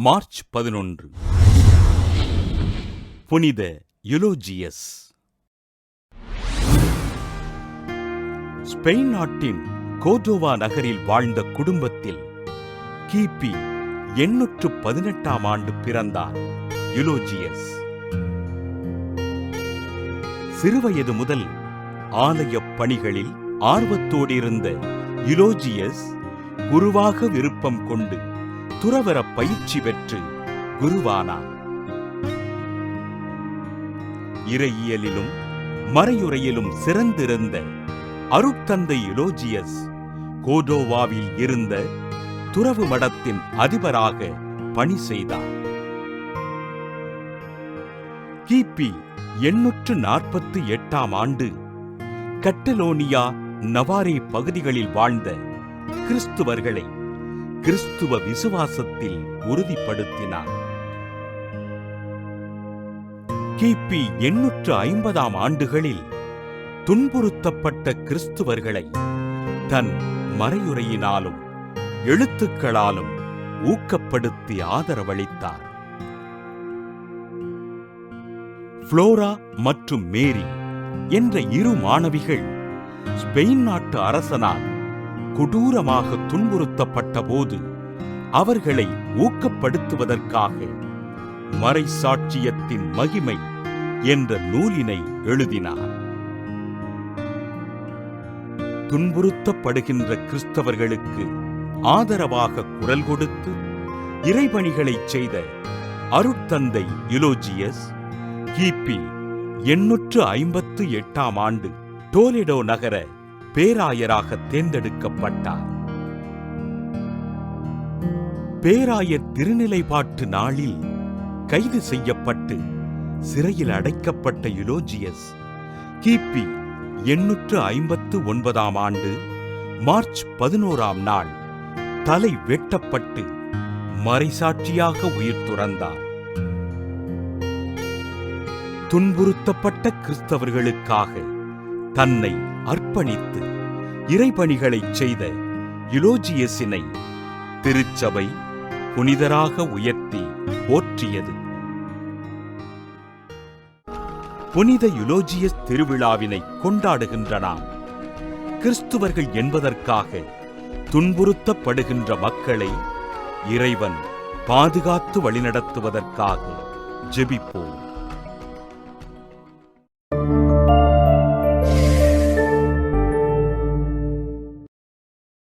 March 11. புனித யுலோஜியஸ். Spain நாட்டின் Cordova நகரில் வாழ்ந்த குடும்பத்தில் கிபி 818ஆம் ஆண்டு பிறந்தார் யுலோஜியஸ். சிறுவயது முதல் ஆலயப் பணிகளில் ஆர்வத்தோடு இருந்த யுலோஜியஸ் குருவாக விருப்பம் கொண்டு துறவற பயிற்சி பெற்று குருவானார். இறையியலிலும் மறையுறையிலும் சிறந்திருந்த அருட்தந்தை யுலோஜியஸ் கோர்டோவாவில் இருந்த துறவு மடத்தின் அதிபராக பணி செய்தார். கிபி 848ஆம் ஆண்டு கட்டலோனியா, நவாரே பகுதிகளில் வாழ்ந்த கிறிஸ்துவர்களை கிறிஸ்துவ விசுவாசத்தில் உறுதிப்படுத்தினார். கிபி 850ஆம் ஆண்டுகளில் துன்புறுத்தப்பட்ட கிறிஸ்துவர்களை தன் மறையுறையினாலும் எழுத்துக்களாலும் ஊக்கப்படுத்தி ஆதரவளித்தார். புளோரா மற்றும் மேரி என்ற இரு மாணவிகள் ஸ்பெயின் நாட்டு அரசனால் கொடூரமாக துன்புறுத்தப்பட்ட போது அவர்களை ஊக்கப்படுத்துவதற்காக மறைசாட்சியத்தின் மகிமை என்ற நூலினை எழுதினார். துன்புறுத்தப்படுகின்ற கிறிஸ்தவர்களுக்கு ஆதரவாக குரல் கொடுத்து இறைபணிகளைச் செய்த அருட்தந்தை யுலோஜியஸ் கிபி 858ஆம் ஆண்டு டோலெடோ நகர பேராயராக தேர்ந்தெடுக்கப்பட்டார். பேராயர் திருநிலைப்பாட்டு நாளில் கைது செய்யப்பட்டு சிறையில் அடைக்கப்பட்ட யுலோஜியஸ் கிபி 859ஆம் ஆண்டு மார்ச் 11ஆம் நாள் தலை வெட்டப்பட்டு மறைசாட்சியாக உயிர் துறந்தார். துன்புறுத்தப்பட்ட கிறிஸ்தவர்களுக்காக தன்னை அர்ப்பணித்து இறைபணிகளைச் செய்த யுலோஜியஸினை திருச்சபை புனிதராக உயர்த்தி போற்றியது. புனித யுலோஜியஸ் திருவிழாவினை கொண்டாடுகின்ற நாம் கிறிஸ்துவர்கள் என்பதற்காக துன்புறுத்தப்படுகின்ற மக்களை இறைவன் பாதுகாத்து வழிநடத்துவதற்காக ஜெபிப்போம்.